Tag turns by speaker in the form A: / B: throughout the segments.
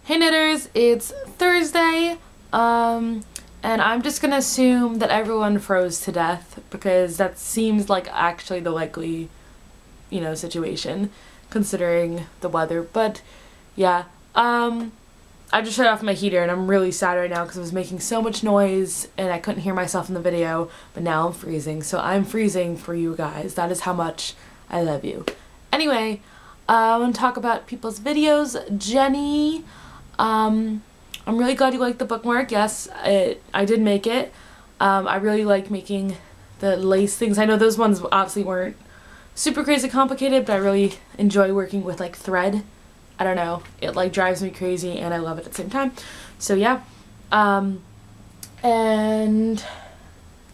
A: Hey knitters, it's Thursday, and I'm just gonna assume that everyone froze to death because that seems like actually the likely, situation considering the weather. But yeah, I just shut off my heater and I'm really sad right now because it was making so much noise and I couldn't hear myself in the video, but now I'm freezing. So I'm freezing for you guys. That is how much I love you. Anyway, I want to talk about people's videos. Jenny, I'm really glad you liked the bookmark. Yes, I did make it. I really like making the lace things. I know those ones obviously weren't super crazy complicated, but I really enjoy working with like thread. I don't know, it like drives me crazy and I love it at the same time. So yeah, and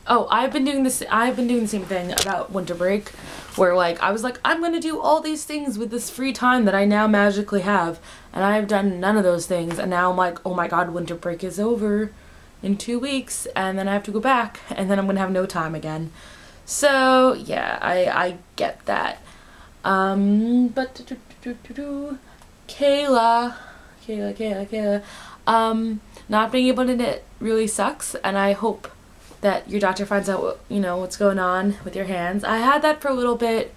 A: oh, I've been doing the same thing about winter break, where like I was like, I'm gonna do all these things with this free time that I now magically have, and I have done none of those things, and now I'm like, oh my god, winter break is over in 2 weeks and then I have to go back and then I'm gonna have no time again. So yeah, I get that. But Kayla, not being able to knit really sucks, and I hope that your doctor finds out what, what's going on with your hands. I had that for a little bit,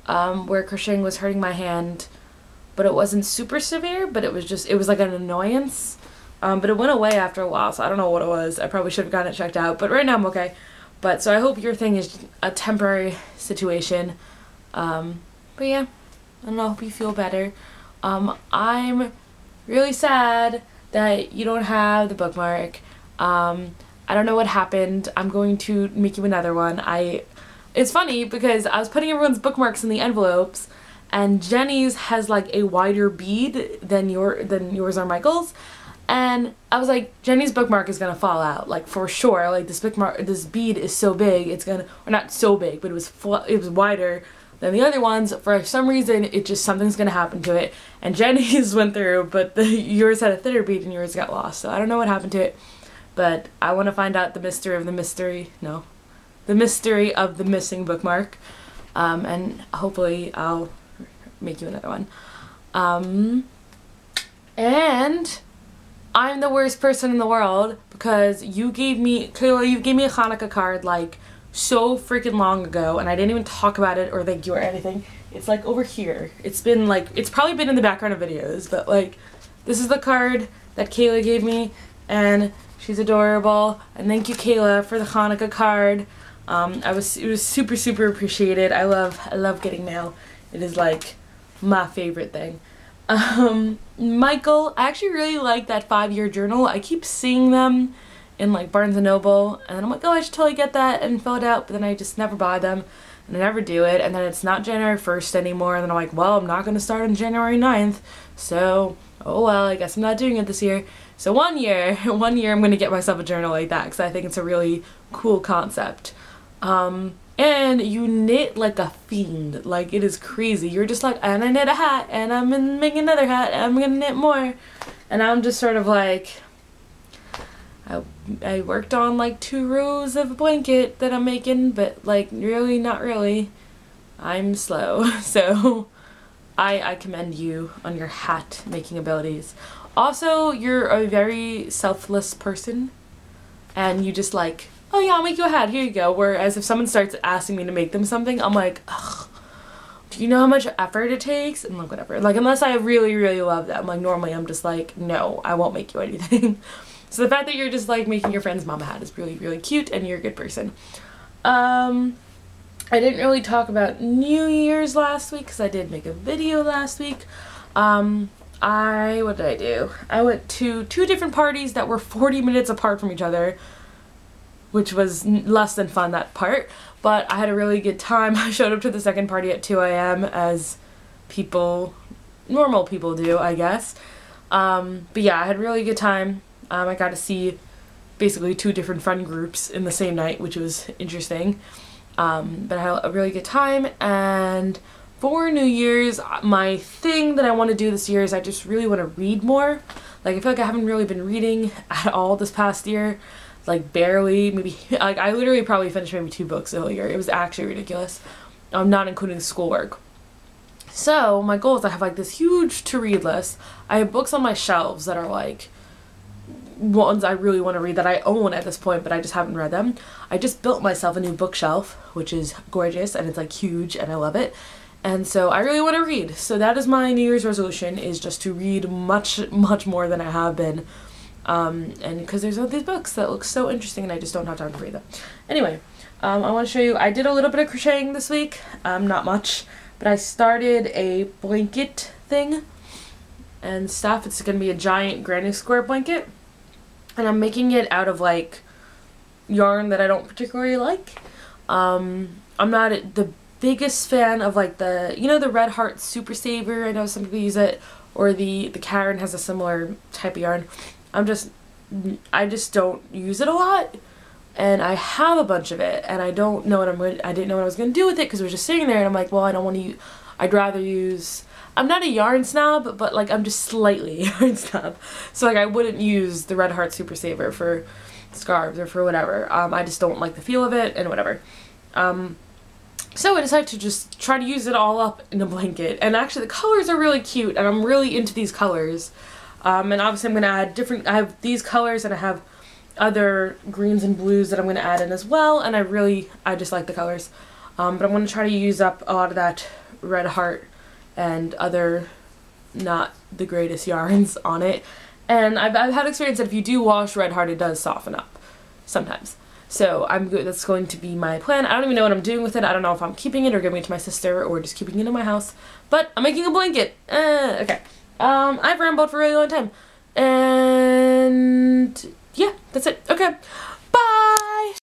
A: where crocheting was hurting my hand, but it wasn't super severe, but it was like an annoyance. But it went away after a while, so I don't know what it was. I probably should have gotten it checked out, but right now I'm okay. But so I hope your thing is a temporary situation. But yeah, I don't know, I hope you feel better. I'm really sad that you don't have the bookmark. I don't know what happened. I'm going to make you another one. It's funny because I was putting everyone's bookmarks in the envelopes, and Jenny's has like a wider bead than yours or Michael's, and I was like, Jenny's bookmark is gonna fall out, like for sure. Like this bead is so big, it's gonna, or not so big, but it was wider than the other ones. For some reason, something's gonna happen to it. And Jenny's went through, but yours had a thinner bead and yours got lost. So I don't know what happened to it. But I want to find out the mystery of the missing bookmark, and hopefully I'll make you another one. And I'm the worst person in the world because Kayla, you gave me a Hanukkah card like so freaking long ago, and I didn't even talk about it or thank you or anything. It's like over here. It's probably been in the background of videos, but like this is the card that Kayla gave me, and she's adorable, and thank you, Kayla, for the Hanukkah card. It was super, super appreciated. I love getting mail. It is like my favorite thing. Michael, I actually really like that 5-year journal. I keep seeing them in like Barnes & Noble, and then I'm like, oh, I should totally get that and fill it out, but then I just never buy them, and I never do it, and then it's not January 1st anymore, and then I'm like, well, I'm not going to start on January 9th, so, oh well, I guess I'm not doing it this year. So one year I'm going to get myself a journal like that because I think it's a really cool concept. And you knit like a fiend. Like, it is crazy. You're just like, and I knit a hat, and I'm gonna make another hat, and I'm going to knit more. And I'm just sort of like, I worked on like 2 rows of a blanket that I'm making, but like really not really. I'm slow. So I commend you on your hat making abilities. Also, you're a very selfless person, and you just like, oh yeah, I'll make you a hat, here you go. Whereas if someone starts asking me to make them something, I'm like, ugh, do you know how much effort it takes? And like, whatever. Like, unless I really, really love them, like normally I'm just like, no, I won't make you anything. So the fact that you're just like making your friend's mom a hat is really, really cute, and you're a good person. I didn't really talk about New Year's last week because I did make a video last week. What did I do? I went to 2 different parties that were 40 minutes apart from each other, which was less than fun, that part, but I had a really good time. I showed up to the second party at 2 a.m. as normal people do, I guess. But yeah, I had a really good time. I got to see basically 2 different friend groups in the same night, which was interesting. But I had a really good time, and for New Year's, my thing that I want to do this year is I just really want to read more. Like, I feel like I haven't really been reading at all this past year. Like, barely, maybe, like, I literally probably finished maybe 2 books the whole year. It was actually ridiculous. I'm not including schoolwork. So my goal is I have like this huge to read list. I have books on my shelves that are like ones I really want to read that I own at this point, but I just haven't read them. I just built myself a new bookshelf, which is gorgeous, and it's like huge and I love it. And so I really want to read. So that is my New Year's resolution, is just to read much more than I have been. And because there's all these books that look so interesting and I just don't have time to read them. Anyway, I want to show you, I did a little bit of crocheting this week, not much, but I started a blanket thing and stuff. It's going to be a giant granny square blanket. And I'm making it out of like yarn that I don't particularly like. I'm not the biggest fan of like the, you know, the Red Heart Super Saver. I know some people use it, or the Karen has a similar type of yarn. I just don't use it a lot, and I have a bunch of it, and I don't know what I didn't know what I was going to do with it because it was just sitting there, and I'm like, well, I don't want to use, I'd rather use, I'm not a yarn snob, but like I'm just slightly a yarn snob. So like I wouldn't use the Red Heart Super Saver for scarves or for whatever. I just don't like the feel of it and whatever. So I decided to just try to use it all up in a blanket. And actually the colors are really cute and I'm really into these colors. And obviously I'm going to add I have these colors and I have other greens and blues that I'm going to add in as well. And I just like the colors. But I'm going to try to use up a lot of that Red Heart and other not the greatest yarns on it. And I've had experience that if you do wash Red Heart, it does soften up sometimes. So that's going to be my plan. I don't even know what I'm doing with it. I don't know if I'm keeping it or giving it to my sister or just keeping it in my house. But I'm making a blanket. Okay. I've rambled for a really long time. And yeah, that's it. Okay. Bye!